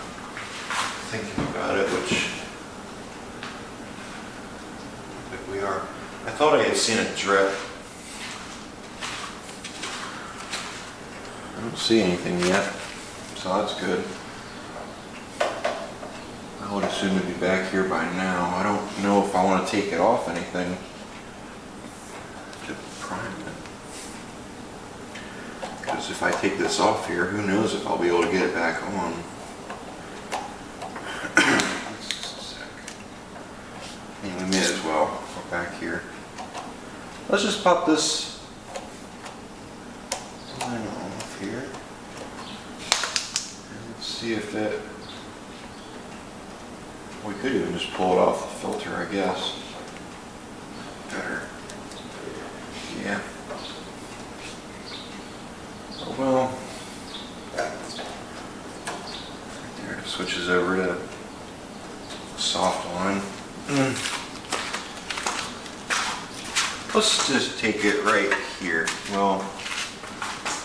thinking about it, which I think we are. I thought I had seen a drip. I don't see anything yet, so that's good. I would assume it'd be back here by now. I don't know if I want to take it off anything to prime it. Because if I take this off here, who knows if I'll be able to get it back on. Just a sec. And we may as well go back here. Let's just pop this line off here. And let's see if it... We could even just pull it off the filter, I guess. Better. Yeah. Oh well. Right there, it switches over to soft line. Let's just take it right here. Well,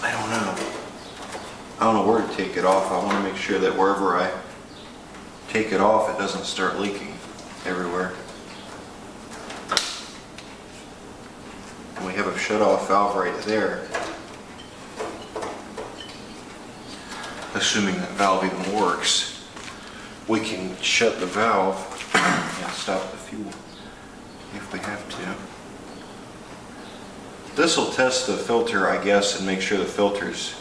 I don't know. I don't know where to take it off. I want to make sure that wherever I take it off, it doesn't start leaking everywhere. And we have a shut-off valve right there. Assuming that valve even works, we can shut the valve and stop the fuel if we have to. This will test the filter, I guess, and make sure the filter's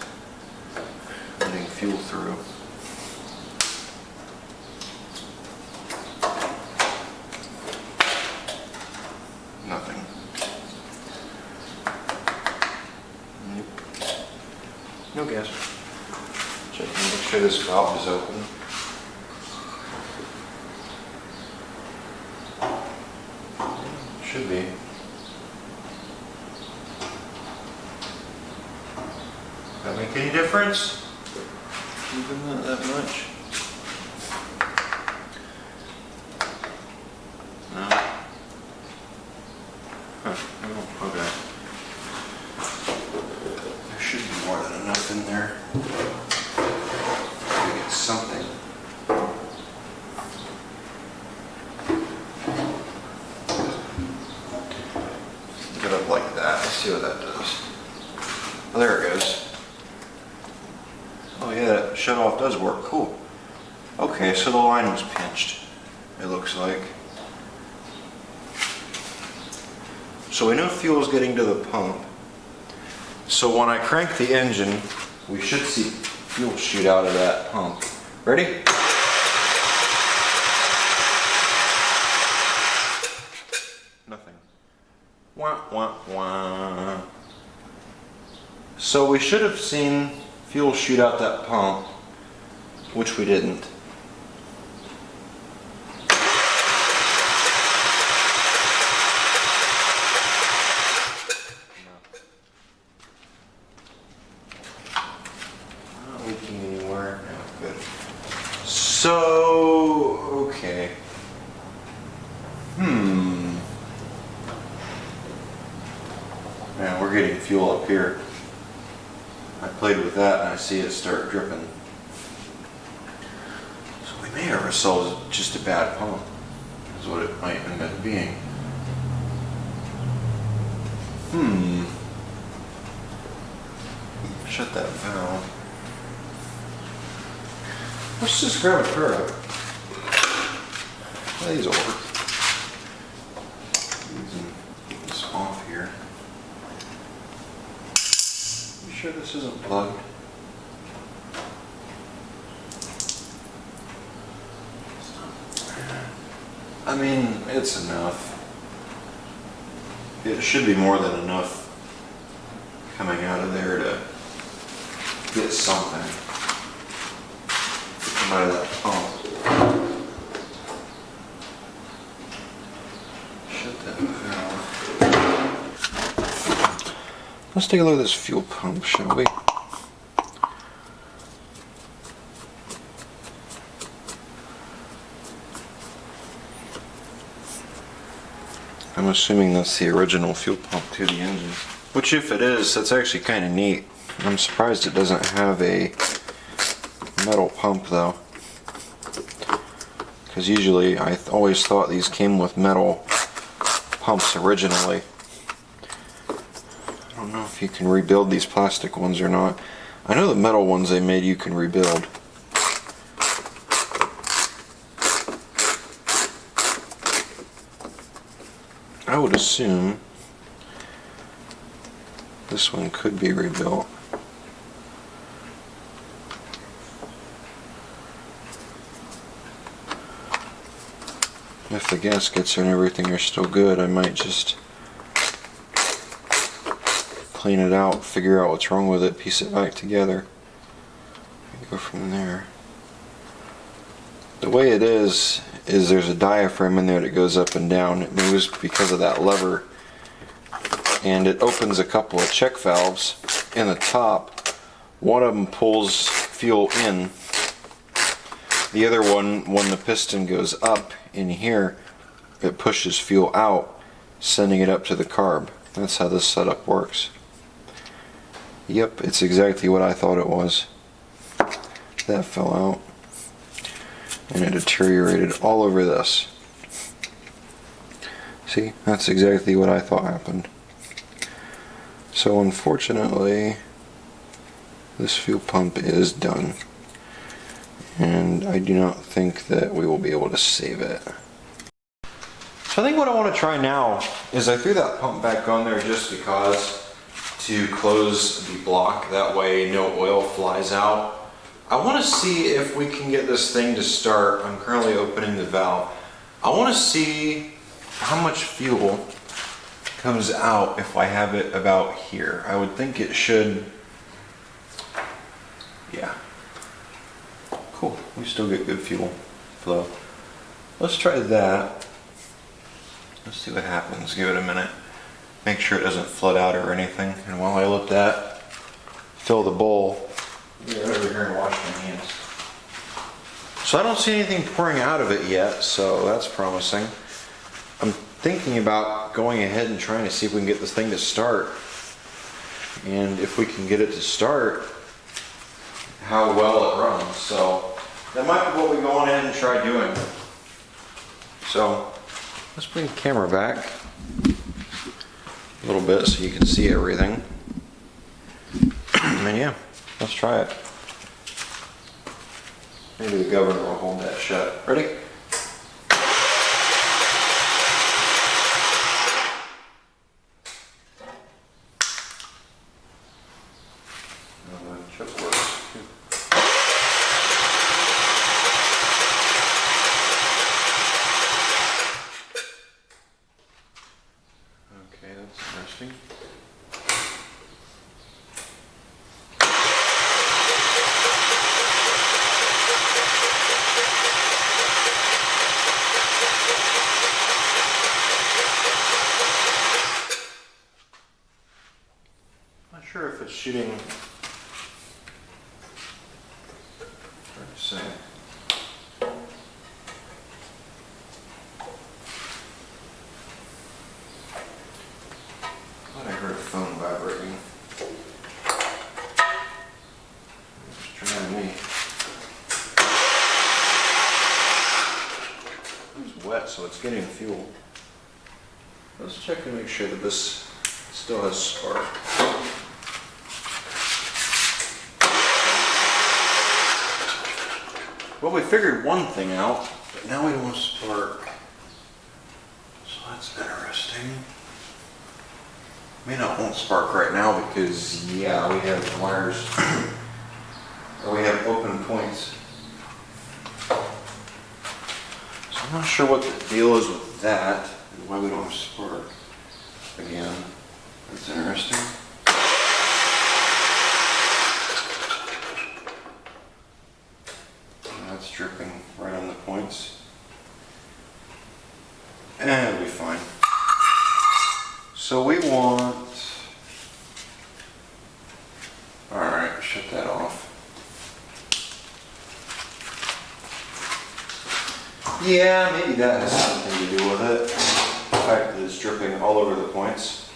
letting fuel through. Nothing. Nope. No gas. Check and make sure this valve is open. Should be. That make any difference? Even not that much. No. Huh. Oh, okay. There should be more than enough in there. Maybe it's something. Get up like that. Let's see what that does. Oh, there it goes. Oh yeah, that shut off does work. Cool. Okay, so the line was pinched, it looks like. So we know fuel is getting to the pump. So when I crank the engine, we should see fuel shoot out of that pump. Ready? Nothing. Wah, wah, wah. So we should have seen fuel shoot out that pump, which we didn't. Not leaking anywhere. No, good. So, okay. Man, we're getting fuel up here. I played with that and I see it start dripping. So we may have ourselves just a bad pump, is what it might end up being. Shut that valve. Let's just grab a Carburetor. These will work. Get this off here. You sure this isn't plugged? I mean, it's enough. It should be more than enough coming out of there to get something to come out of that pump. Shut that valve. Let's take a look at this fuel pump, shall we? I'm assuming that's the original fuel pump to the engine. Which, if it is, that's actually kind of neat. I'm surprised it doesn't have a metal pump though. Because usually I always thought these came with metal pumps originally. I don't know if you can rebuild these plastic ones or not. I know the metal ones they made you can rebuild. I would assume this one could be rebuilt. If the gaskets and everything are still good, I might just clean it out, figure out what's wrong with it, piece it back together, and go from there. The way it is there's a diaphragm in there that goes up and down. It moves because of that lever, and it opens a couple of check valves in the top. One of them pulls fuel in. The other one, when the piston goes up in here, it pushes fuel out, sending it up to the carb. That's how this setup works. Yep, it's exactly what I thought it was. That fell out. And it deteriorated all over this. See, that's exactly what I thought happened. So unfortunately, this fuel pump is done. And I do not think that we will be able to save it. So I think what I want to try now is I threw that pump back on there just because, to close the block, that way no oil flies out. I want to see if we can get this thing to start. I'm currently opening the valve. I want to see how much fuel comes out if I have it about here. I would think it should, yeah. Cool, we still get good fuel flow. Let's try that. Let's see what happens, give it a minute. Make sure it doesn't flood out or anything. And while I let that fill the bowl, get over here and wash my hands. So I don't see anything pouring out of it yet, so that's promising. I'm thinking about going ahead and trying to see if we can get this thing to start. And if we can get it to start, how well it runs. So that might be what we go on ahead and try doing. So let's bring the camera back a little bit so you can see everything. And yeah, let's try it. Maybe the governor will hold that shut. Ready? Chip works. see. Thought I heard a phone vibrating. It's trying me. It's wet, so it's getting fuel. Let's check and make sure that this still has spark. Well, we figured one thing out, but now we don't have spark. So that's interesting. May not want spark right now because, yeah, we have wires, or we have open points. So I'm not sure what the deal is with that, and why we don't have spark. Again, that's interesting. That's dripping right on the points. And it'll be fine. So we want... Alright, shut that off. Yeah, maybe that has something to do with it. The fact that it's dripping all over the points.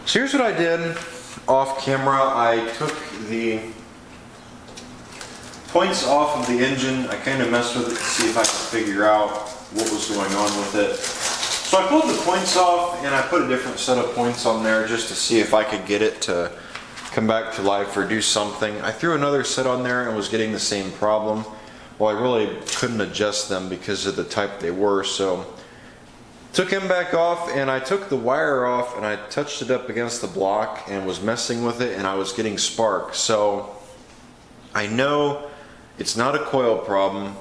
So here's what I did off camera. I took the points off of the engine. I kind of messed with it to see if I could figure out what was going on with it. So I pulled the points off and I put a different set of points on there just to see if I could get it to come back to life or do something. I threw another set on there and was getting the same problem. Well, I really couldn't adjust them because of the type they were, so took them back off and I took the wire off and I touched it up against the block and was messing with it and I was getting spark. So I know it's not a coil problem.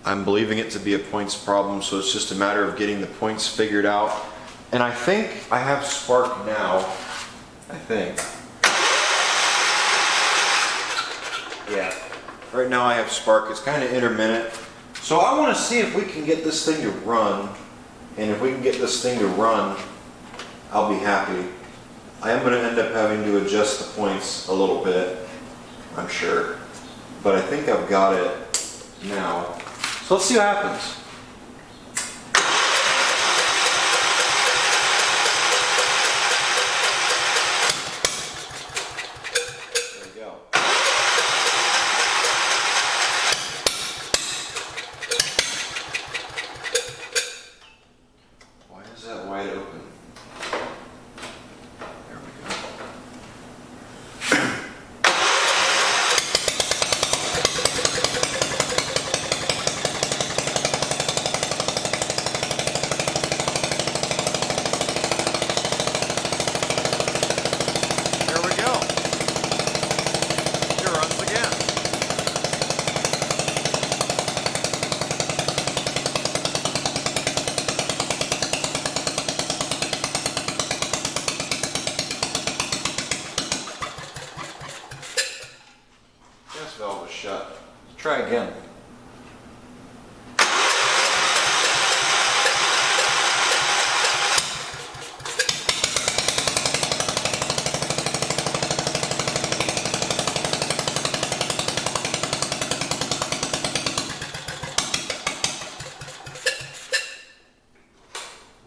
I'm believing it to be a points problem, so it's just a matter of getting the points figured out. And I think I have spark now. I think. Yeah. Right now I have spark. It's kind of intermittent. So I want to see if we can get this thing to run. And if we can get this thing to run, I'll be happy. I am going to end up having to adjust the points a little bit, I'm sure. But I think I've got it now. So let's see what happens. There we go. Why is that wide open? There we go. Valve was shut. Let's try again. I'm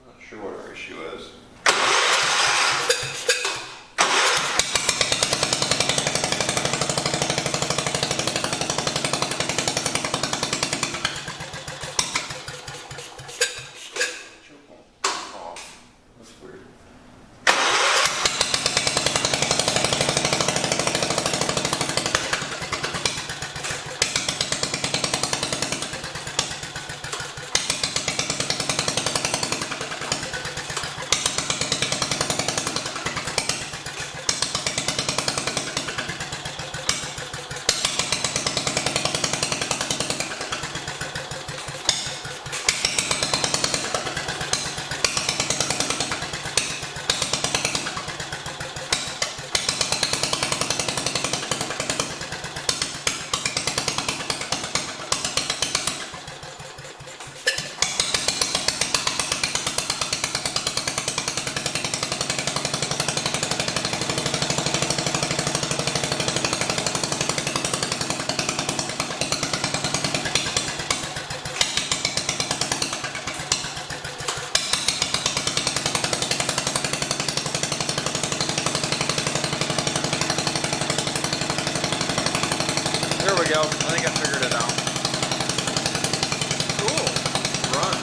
not sure what our issue is. we go. I think I figured it out. Cool. Run.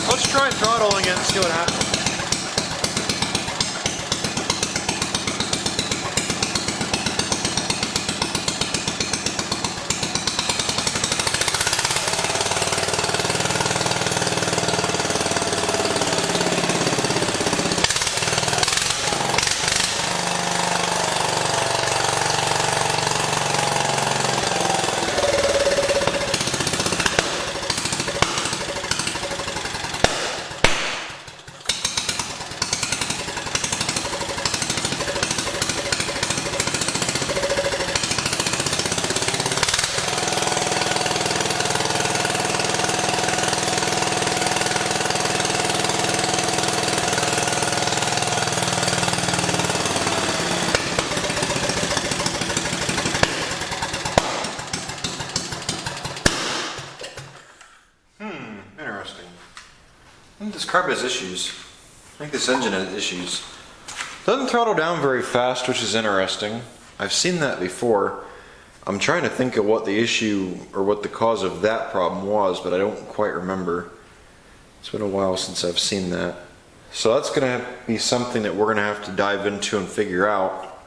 Let's try throttling it and see what happens. Interesting. I think this carb has issues. I think this engine has issues. Doesn't throttle down very fast, which is interesting. I've seen that before. I'm trying to think of what the issue or what the cause of that problem was, but I don't quite remember. It's been a while since I've seen that. So that's going to be something that we're going to have to dive into and figure out.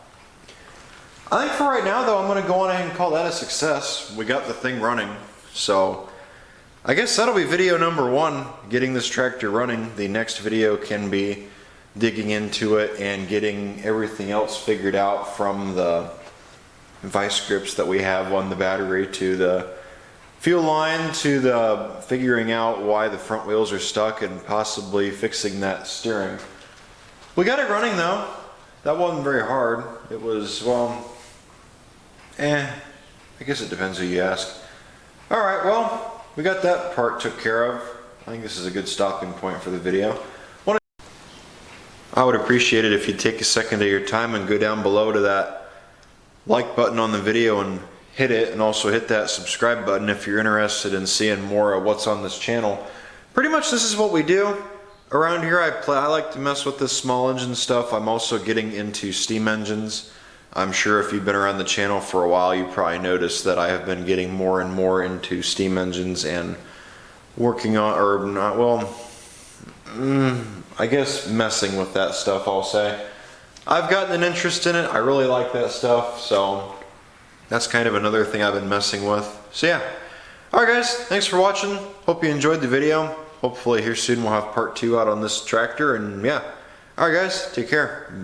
I think for right now though, I'm going to go on ahead and call that a success. We got the thing running. So I guess that'll be video number 1, getting this tractor running. The next video can be digging into it and getting everything else figured out, from the vice grips that we have on the battery to the fuel line to the figuring out why the front wheels are stuck and possibly fixing that steering. We got it running though. That wasn't very hard. It was, well, I guess it depends who you ask. Alright, well, we got that part took care of. I think this is a good stopping point for the video. I would appreciate it if you'd take a second of your time and go down below to that like button on the video and hit it, and also hit that subscribe button if you're interested in seeing more of what's on this channel. Pretty much this is what we do around here. I like to mess with this small engine stuff. I'm also getting into steam engines. I'm sure if you've been around the channel for a while, you probably noticed that I have been getting more and more into steam engines and working on, or not, well, I guess messing with that stuff, I'll say. I've gotten an interest in it. I really like that stuff, so that's kind of another thing I've been messing with. So yeah. Alright guys, thanks for watching. Hope you enjoyed the video. Hopefully here soon we'll have part 2 out on this tractor, and yeah. Alright guys, take care. Bye.